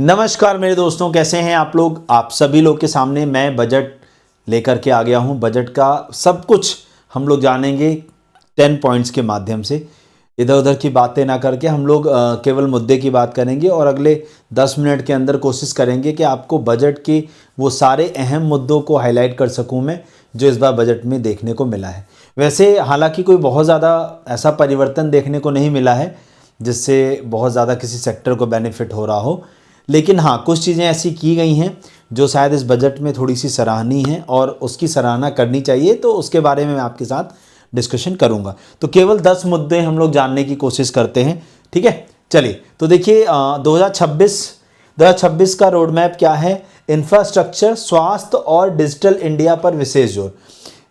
नमस्कार मेरे दोस्तों, कैसे हैं आप लोग। आप सभी लोग के सामने मैं बजट लेकर के आ गया हूं। बजट का सब कुछ हम लोग जानेंगे 10 पॉइंट्स के माध्यम से। इधर उधर की बातें ना करके हम लोग केवल मुद्दे की बात करेंगे और अगले 10 मिनट के अंदर कोशिश करेंगे कि आपको बजट के वो सारे अहम मुद्दों को हाईलाइट कर सकूं मैं, जो इस बार बजट में देखने को मिला है। वैसे हालांकि कोई बहुत ज़्यादा ऐसा परिवर्तन देखने को नहीं मिला है जिससे बहुत ज़्यादा किसी सेक्टर को बेनिफिट हो रहा हो, लेकिन हाँ, कुछ चीज़ें ऐसी की गई हैं जो शायद इस बजट में थोड़ी सी सराहनीय हैं और उसकी सराहना करनी चाहिए, तो उसके बारे में मैं आपके साथ डिस्कशन करूंगा। तो केवल 10 मुद्दे हम लोग जानने की कोशिश करते हैं, ठीक है। चलिए, तो देखिए 2026 का रोड मैप क्या है। इंफ्रास्ट्रक्चर, स्वास्थ्य और डिजिटल इंडिया पर विशेष जोर।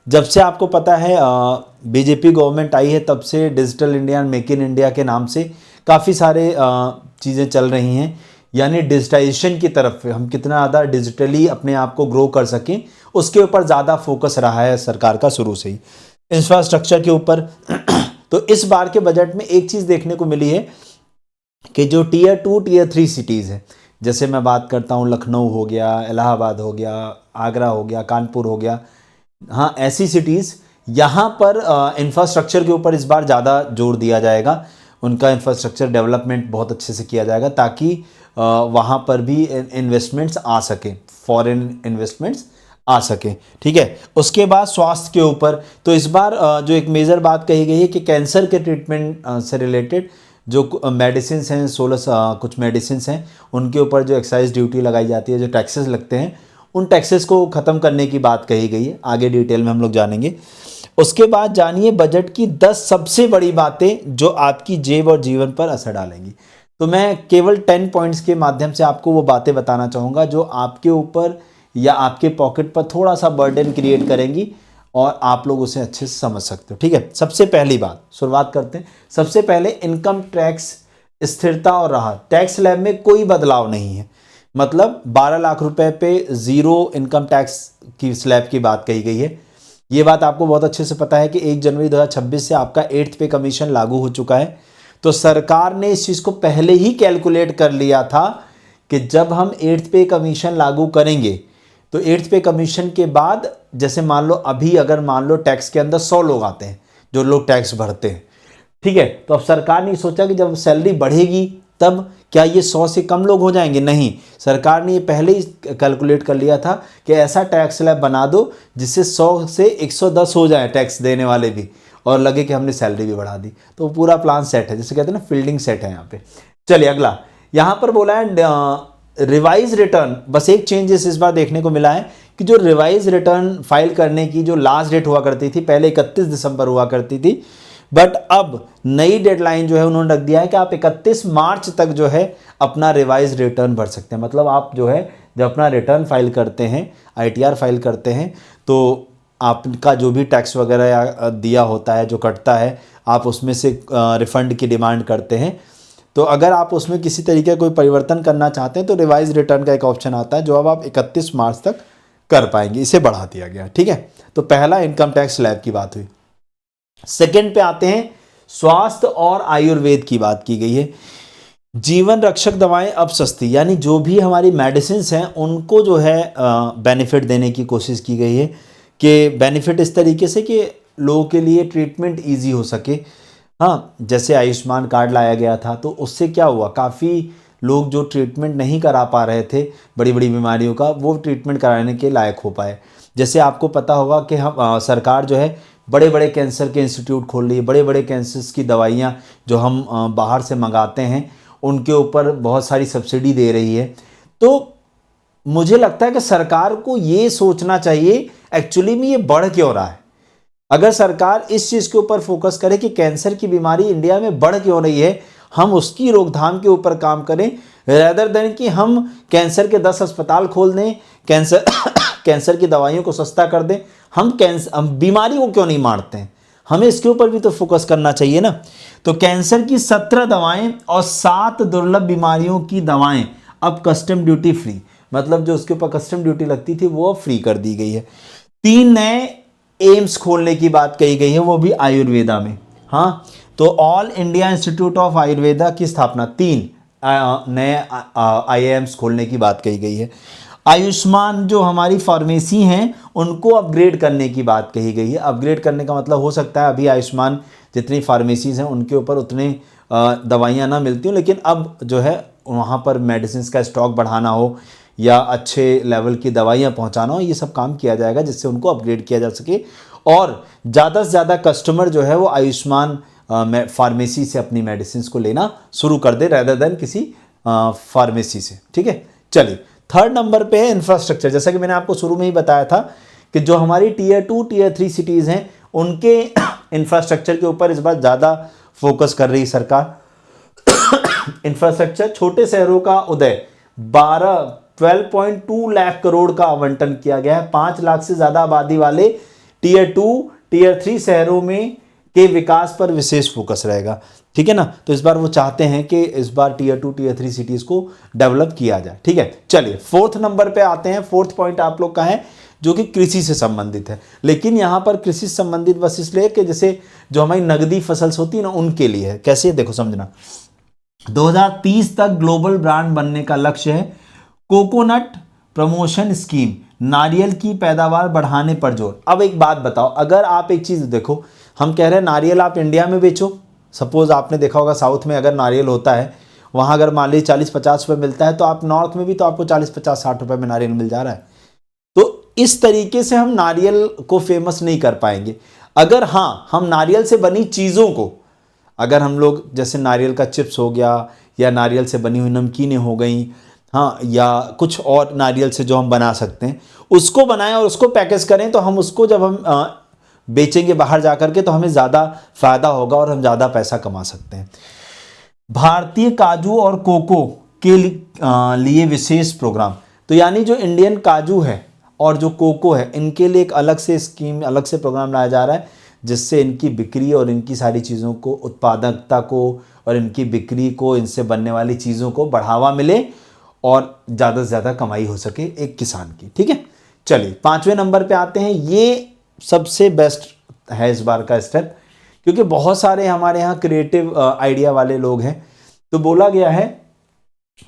जब से आपको पता है बीजेपी गवर्नमेंट आई है, तब से digital India, make in India के नाम से काफ़ी सारे चीज़ें चल रही हैं, यानी डिजिटाइजेशन की तरफ हम कितना ज़्यादा डिजिटली अपने आप को ग्रो कर सकें, उसके ऊपर ज़्यादा फोकस रहा है सरकार का शुरू से ही, इंफ्रास्ट्रक्चर के ऊपर। तो इस बार के बजट में एक चीज़ देखने को मिली है कि जो टीयर 2, टीयर 3 सिटीज़ है, जैसे मैं बात करता हूँ लखनऊ हो गया, इलाहाबाद हो गया, आगरा हो गया, कानपुर हो गया, हाँ ऐसी सिटीज़, यहाँ पर इंफ्रास्ट्रक्चर के ऊपर इस बार ज़्यादा जोर दिया जाएगा। उनका इंफ्रास्ट्रक्चर डेवलपमेंट बहुत अच्छे से किया जाएगा ताकि वहाँ पर भी इन्वेस्टमेंट्स आ सकें, फॉरेन इन्वेस्टमेंट्स आ सकें, ठीक है। उसके बाद स्वास्थ्य के ऊपर, तो इस बार जो एक मेजर बात कही गई है कि कैंसर के ट्रीटमेंट से रिलेटेड जो मेडिसिन हैं, 16 कुछ मेडिसिन हैं, उनके ऊपर जो एक्साइज ड्यूटी लगाई जाती है, जो टैक्सेस लगते हैं, उन टैक्सेस को ख़त्म करने की बात कही गई है। आगे डिटेल में हम लोग जानेंगे। उसके बाद जानिए बजट की 10 सबसे बड़ी बातें जो आपकी जेब और जीवन पर असर डालेंगी। तो मैं केवल 10 पॉइंट्स के माध्यम से आपको वो बातें बताना चाहूँगा जो आपके ऊपर या आपके पॉकेट पर थोड़ा सा बर्डन क्रिएट करेंगी और आप लोग उसे अच्छे से समझ सकते हो, ठीक है। सबसे पहली बात शुरुआत करते हैं। सबसे पहले इनकम टैक्स स्थिरता और राहत। टैक्स स्लैब में कोई बदलाव नहीं है, मतलब 12 लाख रुपए पे जीरो इनकम टैक्स की स्लैब की बात कही गई है। ये बात आपको बहुत अच्छे से पता है कि 1 जनवरी 2026 से आपका 8th पे कमीशन लागू हो चुका है। तो सरकार ने इस चीज़ को पहले ही कैलकुलेट कर लिया था कि जब हम 8th पे कमीशन लागू करेंगे तो 8th पे कमीशन के बाद, जैसे मान लो अभी अगर मान लो टैक्स के अंदर 100 लोग आते हैं जो लोग टैक्स भरते हैं, ठीक है, तो अब सरकार ने सोचा कि जब सैलरी बढ़ेगी तब क्या ये 100 से कम लोग हो जाएंगे? नहीं, सरकार ने ये पहले ही कैलकुलेट कर लिया था कि ऐसा टैक्स स्लैब बना दो जिससे 100 से 110 हो जाए टैक्स देने वाले भी, और लगे कि हमने सैलरी भी बढ़ा दी। तो पूरा प्लान सेट है, जैसे कहते हैं ना फील्डिंग सेट है यहाँ पे। चलिए अगला, यहाँ पर बोला है रिवाइज रिटर्न। बस एक चेंजेस इस बार देखने को मिला है कि जो रिवाइज रिटर्न फाइल करने की जो लास्ट डेट हुआ करती थी, पहले 31 दिसंबर हुआ करती थी, बट अब नई डेडलाइन जो है उन्होंने रख दिया है कि आप 31 मार्च तक जो है अपना रिवाइज रिटर्न भर सकते हैं। मतलब आप जो है जब अपना रिटर्न फाइल करते हैं, ITR फाइल करते हैं, तो आपका जो भी टैक्स वगैरह दिया होता है, जो कटता है, आप उसमें से रिफंड की डिमांड करते हैं। तो अगर आप उसमें किसी तरीके का कोई परिवर्तन करना चाहते हैं तो रिवाइज रिटर्न का एक ऑप्शन आता है जो अब आप 31 मार्च तक कर पाएंगे, इसे बढ़ा दिया गया, ठीक है। तो पहला इनकम टैक्स स्लैब की बात हुई। सेकंड पे आते हैं, स्वास्थ्य और आयुर्वेद की बात की गई है। जीवन रक्षक दवाएं अब सस्ती, यानी जो भी हमारी मेडिसिन हैं उनको जो है बेनिफिट देने की कोशिश की गई है कि बेनिफिट इस तरीके से कि लोगों के लिए ट्रीटमेंट इजी हो सके। हाँ, जैसे आयुष्मान कार्ड लाया गया था तो उससे क्या हुआ, काफ़ी लोग जो ट्रीटमेंट नहीं करा पा रहे थे बड़ी बड़ी बीमारियों का, वो ट्रीटमेंट कराने के लायक हो पाए। जैसे आपको पता होगा कि हम सरकार जो है बड़े बड़े कैंसर के इंस्टीट्यूट खोल रही है, बड़े बड़े कैंसर्स की दवाइयाँ जो हम बाहर से मंगाते हैं उनके ऊपर बहुत सारी सब्सिडी दे रही है। तो मुझे लगता है कि सरकार को ये सोचना चाहिए एक्चुअली में ये बढ़ क्यों रहा है। अगर सरकार इस चीज़ के ऊपर फोकस करे कि कैंसर की बीमारी इंडिया में बढ़ क्यों रही है, हम उसकी रोकथाम के ऊपर काम करें, रेदर देन कि हम कैंसर के 10 अस्पताल खोल दें, कैंसर की दवाइयों को सस्ता कर दें। हम बीमारी को क्यों नहीं मारते हैं, हमें इसके ऊपर भी तो फोकस करना चाहिए ना। तो कैंसर की 17 दवाएं और 7 दुर्लभ बीमारियों की दवाएं अब कस्टम ड्यूटी फ्री, मतलब जो उसके ऊपर कस्टम ड्यूटी लगती थी वो फ्री कर दी गई है। 3 नए एम्स खोलने की बात कही गई है, वो भी आयुर्वेदा में। हाँ, तो all India institute of Ayurveda की स्थापना 3 नए IIMs खोलने की बात कही गई है। आयुष्मान जो हमारी फार्मेसी हैं उनको अपग्रेड करने की बात कही गई है। अपग्रेड करने का मतलब हो सकता है अभी आयुष्मान जितनी फार्मेसीज हैं उनके ऊपर उतने दवाइयाँ ना मिलती हूँ, लेकिन अब जो है वहाँ पर मेडिसिन का स्टॉक बढ़ाना हो या अच्छे लेवल की दवाइयाँ पहुँचाना हो, ये सब काम किया जाएगा जिससे उनको अपग्रेड किया जा सके और ज़्यादा से ज़्यादा कस्टमर जो है वो आयुष्मान फार्मेसी से अपनी मेडिसिन को लेना शुरू कर दे रेदर देन किसी फार्मेसी से। ठीक है, चलिए थर्ड नंबर पे है इंफ्रास्ट्रक्चर। जैसा कि मैंने आपको शुरू में ही बताया था कि जो हमारी टीयर 2 टीयर 3 सिटीज़ हैं उनके इंफ्रास्ट्रक्चर के ऊपर इस बार ज़्यादा फोकस कर रही सरकार। इंफ्रास्ट्रक्चर, छोटे शहरों का उदय, 12.2 लाख करोड़ का आवंटन किया गया है। 5 लाख से ज़्यादा आबादी वाले टीयर 2 टीयर 3 शहरों में के विकास पर विशेष फोकस रहेगा। ठीक है ना, तो इस बार वो चाहते हैं कि इस बार टीयर 2 टीयर 3 सिटीज़ को डेवलप किया जाए। ठीक है, चलिए फोर्थ नंबर पे आते हैं। फोर्थ पॉइंट आप लोग का है जो कि कृषि से संबंधित है, लेकिन यहाँ पर कृषि से संबंधित बस इसलिए कि जैसे जो हमारी नगदी फसल होती है ना उनके लिए है। कैसे, देखो समझना, 2030 तक ग्लोबल ब्रांड बनने का लक्ष्य है। कोकोनट प्रमोशन स्कीम, नारियल की पैदावार बढ़ाने पर जोर। अब एक बात बताओ, अगर आप एक चीज देखो, हम कह रहे हैं नारियल आप इंडिया में बेचो, सपोज आपने देखा होगा साउथ में अगर नारियल होता है वहां अगर मान लीजिए 40-50 रुपये मिलता है, तो आप नॉर्थ में भी तो आपको 40-50-60 रुपये में नारियल मिल जा रहा है। तो इस तरीके से हम नारियल को फेमस नहीं कर पाएंगे। अगर हाँ हम नारियल से बनी चीज़ों को, अगर हम लोग जैसे नारियल का चिप्स हो गया या नारियल से बनी हुई नमकीनें हो गई, हाँ, या कुछ और नारियल से जो हम बना सकते हैं उसको बनाएं और उसको पैकेज करें, तो हम उसको जब हम बेचेंगे बाहर जा करके तो हमें ज़्यादा फायदा होगा और हम ज़्यादा पैसा कमा सकते हैं। भारतीय काजू और कोको के लिए विशेष प्रोग्राम, तो यानी जो इंडियन काजू है और जो कोको है इनके लिए एक अलग से स्कीम, अलग से प्रोग्राम लाया जा रहा है जिससे इनकी बिक्री और इनकी सारी चीज़ों को, उत्पादकता को और इनकी बिक्री को, इनसे बनने वाली चीज़ों को बढ़ावा मिले और ज़्यादा से ज़्यादा कमाई हो सके एक किसान की। ठीक है, चलिए 5वें नंबर पे आते हैं। ये सबसे बेस्ट है इस बार का स्टेप, क्योंकि बहुत सारे हमारे यहाँ क्रिएटिव आइडिया वाले लोग हैं। तो बोला गया है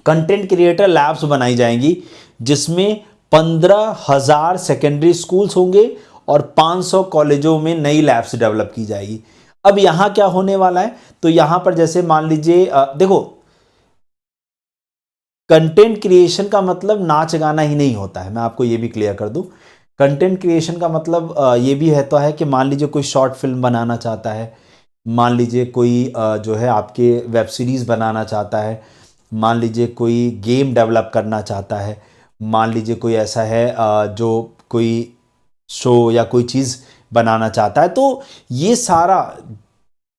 कंटेंट क्रिएटर लैब्स बनाई जाएंगी जिसमें 15,000 सेकेंडरी स्कूल्स होंगे और 500 कॉलेजों में नई लैब्स डेवलप की जाएगी। अब यहां क्या होने वाला है, तो यहां पर जैसे मान लीजिए देखो, कंटेंट क्रिएशन का मतलब नाच गाना ही नहीं होता है, मैं आपको ये भी क्लियर कर दूं। कंटेंट क्रिएशन का मतलब ये भी है तो है कि मान लीजिए कोई शॉर्ट फिल्म बनाना चाहता है, मान लीजिए कोई जो है आपके वेब सीरीज़ बनाना चाहता है, मान लीजिए कोई गेम डेवलप करना चाहता है, मान लीजिए कोई ऐसा है जो कोई शो या कोई चीज़ बनाना चाहता है, तो ये सारा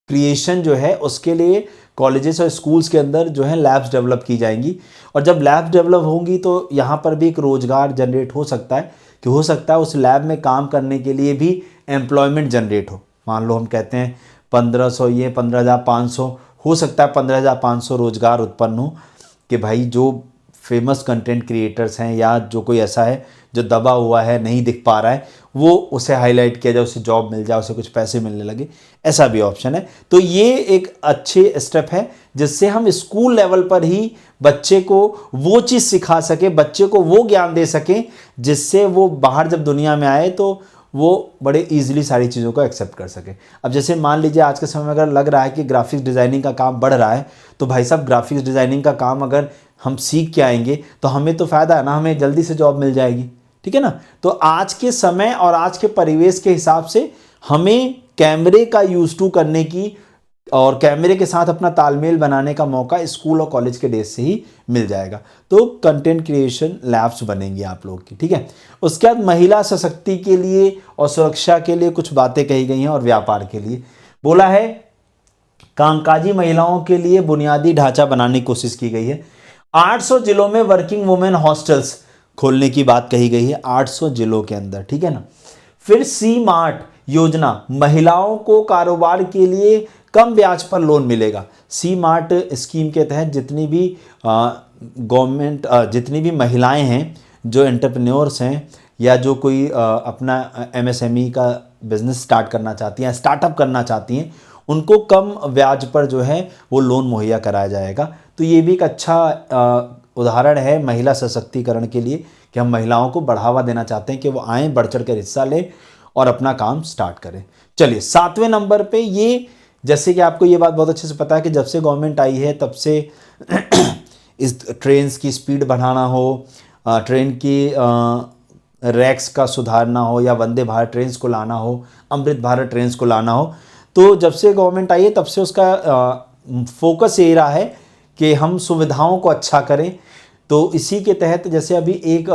क्रिएशन जो है उसके लिए कॉलेजेस और स्कूल्स के अंदर जो है लैब्स डेवलप की जाएंगी। और जब लैब्स डेवलप होंगी तो यहाँ पर भी एक रोज़गार जनरेट हो सकता है कि हो सकता है उस लैब में काम करने के लिए भी एम्प्लॉयमेंट जनरेट हो। मान लो हम कहते हैं 1500, ये 15,500 हो सकता है, 15,500 रोज़गार उत्पन्न हो कि भाई जो फेमस कंटेंट क्रिएटर्स हैं या जो कोई ऐसा है जो दबा हुआ है, नहीं दिख पा रहा है, वो उसे हाईलाइट किया जाए, उसे जॉब मिल जाए, उसे कुछ पैसे मिलने लगे, ऐसा भी ऑप्शन है। तो ये एक अच्छे स्टेप है जिससे हम स्कूल लेवल पर ही बच्चे को वो चीज़ सिखा सके, बच्चे को वो ज्ञान दे सकें जिससे वो बाहर जब दुनिया में आए तो वो बड़े इजीली सारी चीज़ों को एक्सेप्ट कर सके। अब जैसे मान लीजिए आज के समय में अगर लग रहा है कि ग्राफिक्स डिज़ाइनिंग का काम बढ़ रहा है, तो भाई साहब ग्राफिक्स डिज़ाइनिंग का काम अगर हम सीख के आएंगे तो हमें तो फ़ायदा है ना, हमें जल्दी से जॉब मिल जाएगी। ठीक है ना, तो आज के समय और आज के परिवेश के हिसाब से हमें कैमरे का यूज टू करने की और कैमरे के साथ अपना तालमेल बनाने का मौका स्कूल और कॉलेज के डेज से ही मिल जाएगा। तो कंटेंट क्रिएशन लैब्स बनेंगी आप लोग की। ठीक है, उसके बाद महिला सशक्ति के लिए और सुरक्षा के लिए कुछ बातें कही गई हैं और व्यापार के लिए बोला है कामकाजी महिलाओं के लिए बुनियादी ढांचा बनाने की कोशिश की गई है। 800 जिलों में वर्किंग वुमेन हॉस्टल्स खोलने की बात कही गई है, 800 जिलों के अंदर। ठीक है ना, फिर सी मार्ट योजना, महिलाओं को कारोबार के लिए कम ब्याज पर लोन मिलेगा। सी मार्ट स्कीम के तहत जितनी भी गवर्नमेंट जितनी भी महिलाएं हैं जो एंटरप्रेन्योर्स हैं या जो कोई अपना MSME का बिजनेस स्टार्ट करना चाहती हैं, स्टार्टअप करना चाहती हैं, उनको कम ब्याज पर जो है वो लोन मुहैया कराया जाएगा। तो ये भी एक अच्छा उदाहरण है महिला सशक्तिकरण के लिए कि हम महिलाओं को बढ़ावा देना चाहते हैं कि वो आएँ, बढ़ चढ़ कर हिस्सा लें और अपना काम स्टार्ट करें। चलिए 7वें नंबर पे, ये जैसे कि आपको ये बात बहुत अच्छे से पता है कि जब से गवर्नमेंट आई है तब से इस ट्रेन की स्पीड बढ़ाना हो, ट्रेन की रैक्स का सुधारना हो, या वंदे भारत ट्रेन को लाना हो, अमृत भारत ट्रेन को लाना हो, तो जब से गवर्नमेंट आई है तब से उसका फोकस ये रहा है कि हम सुविधाओं को अच्छा करें। तो इसी के तहत जैसे अभी एक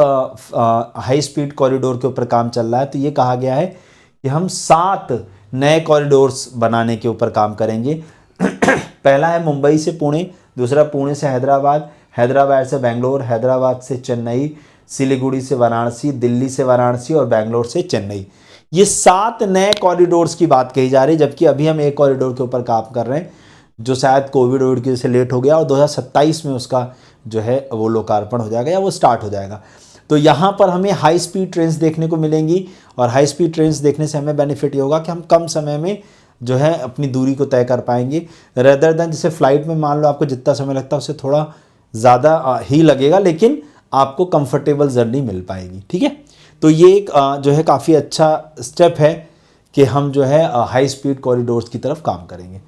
हाई स्पीड कॉरिडोर के ऊपर काम चल रहा है, तो ये कहा गया है कि हम 7 नए कॉरिडोर्स बनाने के ऊपर काम करेंगे। पहला है मुंबई से पुणे, दूसरा पुणे से हैदराबाद, हैदराबाद से बेंगलोर, हैदराबाद से चेन्नई, सिलीगुड़ी से वाराणसी, दिल्ली से वाराणसी और बेंगलोर से चेन्नई। ये 7 नए कॉरिडोर्स की बात कही जा रही है, जबकि अभी हम एक कॉरिडोर के ऊपर काम कर रहे हैं जो शायद कोविड की वजह से लेट हो गया और 2027 में उसका जो है वो लोकार्पण हो जाएगा या वो स्टार्ट हो जाएगा। तो यहाँ पर हमें हाई स्पीड ट्रेन्स देखने को मिलेंगी और हाई स्पीड ट्रेन्स देखने से हमें बेनिफिट ये होगा कि हम कम समय में जो है अपनी दूरी को तय कर पाएंगे, रेदर देन जैसे फ्लाइट में मान लो आपको जितना समय लगता है उससे थोड़ा ज़्यादा ही लगेगा, लेकिन आपको कंफर्टेबल जर्नी मिल पाएगी। ठीक है, तो ये एक जो है काफ़ी अच्छा स्टेप है कि हम जो है हाई स्पीड कॉरिडोर्स की तरफ काम करेंगे।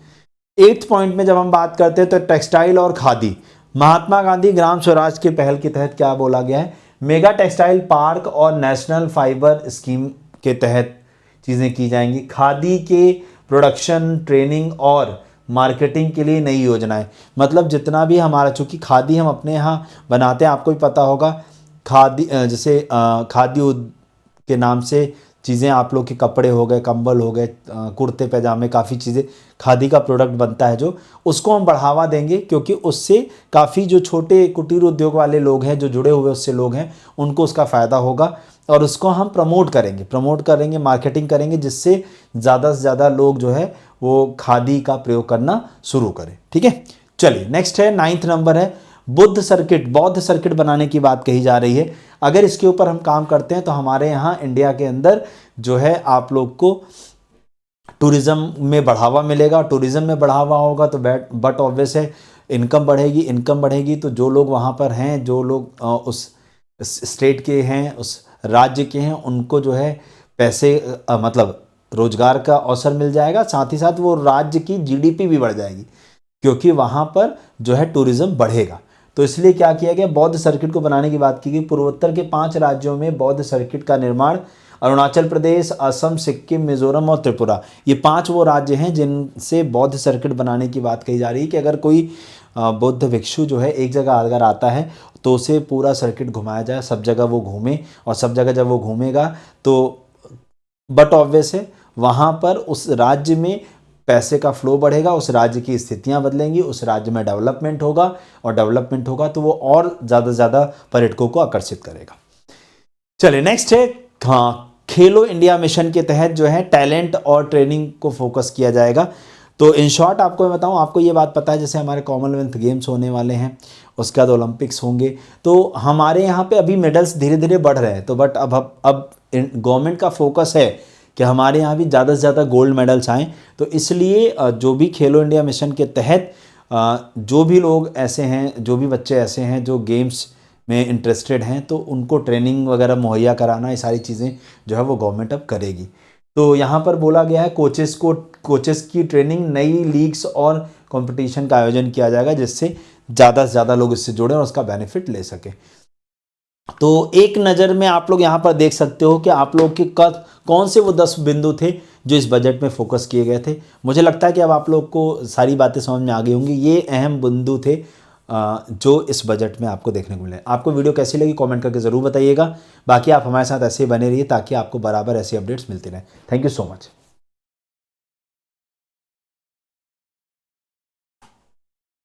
8th पॉइंट में जब हम बात करते हैं तो टेक्सटाइल और खादी, महात्मा गांधी ग्राम स्वराज के पहल के तहत क्या बोला गया है, मेगा टेक्सटाइल पार्क और नेशनल फाइबर स्कीम के तहत चीज़ें की जाएंगी। खादी के प्रोडक्शन, ट्रेनिंग और मार्केटिंग के लिए नई योजनाएं, मतलब जितना भी हमारा, चूँकि खादी हम अपने यहाँ बनाते हैं, आपको भी पता होगा, खादी जैसे खादी के नाम से चीज़ें, आप लोग के कपड़े हो गए, कंबल हो गए, कुर्ते पैजामे, काफ़ी चीज़ें खादी का प्रोडक्ट बनता है जो, उसको हम बढ़ावा देंगे क्योंकि उससे काफ़ी जो छोटे कुटीर उद्योग वाले लोग हैं, जो जुड़े हुए उससे लोग हैं, उनको उसका फ़ायदा होगा और उसको हम प्रमोट करेंगे, मार्केटिंग करेंगे, जिससे ज़्यादा से ज़्यादा लोग जो है वो खादी का प्रयोग करना शुरू करें। ठीक है, चलिए नेक्स्ट है 9th नंबर है बौद्ध सर्किट बनाने की बात कही जा रही है। अगर इसके ऊपर हम काम करते हैं तो हमारे यहाँ इंडिया के अंदर जो है आप लोग को टूरिज्म में बढ़ावा मिलेगा, टूरिज्म में बढ़ावा होगा तो बट ऑब्वियस है इनकम बढ़ेगी। तो जो लोग वहाँ पर हैं, जो लोग उस स्टेट के हैं, उस राज्य के हैं, उनको जो है पैसे मतलब रोजगार का अवसर मिल जाएगा, साथ ही साथ वो राज्य की जीडीपी भी बढ़ जाएगी क्योंकि वहाँ पर जो है टूरिज्म बढ़ेगा। तो इसलिए क्या किया गया, बौद्ध सर्किट को बनाने की बात की गई। पूर्वोत्तर के 5 राज्यों में बौद्ध सर्किट का निर्माण, अरुणाचल प्रदेश, असम, सिक्किम, मिजोरम और त्रिपुरा, ये 5 वो राज्य हैं जिनसे बौद्ध सर्किट बनाने की बात कही जा रही है कि अगर कोई बौद्ध भिक्षु जो है एक जगह अगर आता है तो उसे पूरा सर्किट घुमाया जाए, सब जगह वो घूमे, और सब जगह जब वो घूमेगा तो बट ऑब्वियस है वहाँ पर उस राज्य में पैसे का फ्लो बढ़ेगा, उस राज्य की स्थितियां बदलेंगी, उस राज्य में डेवलपमेंट होगा, और डेवलपमेंट होगा तो वो और ज़्यादा से ज़्यादा पर्यटकों को आकर्षित करेगा। चलिए नेक्स्ट है, हाँ, खेलो इंडिया मिशन के तहत जो है टैलेंट और ट्रेनिंग को फोकस किया जाएगा। तो इन शॉर्ट आपको मैं बताऊं, आपको ये बात पता है जैसे हमारे कॉमनवेल्थ गेम्स होने वाले हैं, उसके बाद ओलंपिक्स होंगे, तो हमारे यहाँ पे अभी मेडल्स धीरे धीरे बढ़ रहे हैं। तो बट अब गवर्नमेंट का फोकस है कि हमारे यहाँ भी ज़्यादा से ज़्यादा गोल्ड मेडल्स आएँ। तो इसलिए जो भी खेलो इंडिया मिशन के तहत जो भी लोग ऐसे हैं, जो भी बच्चे ऐसे हैं जो गेम्स में इंटरेस्टेड हैं, तो उनको ट्रेनिंग वगैरह मुहैया कराना, ये सारी चीज़ें जो है वो गवर्नमेंट अब करेगी। तो यहाँ पर बोला गया है कोचेस की ट्रेनिंग, नई लीग्स और कंपटीशन का आयोजन किया जाएगा जिससे ज़्यादा से ज़्यादा लोग इससे जुड़ें और उसका बेनिफिट ले सकें। तो एक नज़र में आप लोग यहाँ पर देख सकते हो कि आप लोग के कौन से वो 10 बिंदु थे जो इस बजट में फोकस किए गए थे। मुझे लगता है कि अब आप लोग को सारी बातें समझ में आ गई होंगी। ये अहम बिंदु थे जो इस बजट में आपको देखने को मिले। आपको वीडियो कैसी लगी कमेंट करके ज़रूर बताइएगा। बाकी आप हमारे साथ ऐसे ही बने रहिए ताकि आपको बराबर ऐसी अपडेट्स मिलती रहें। Thank you so much.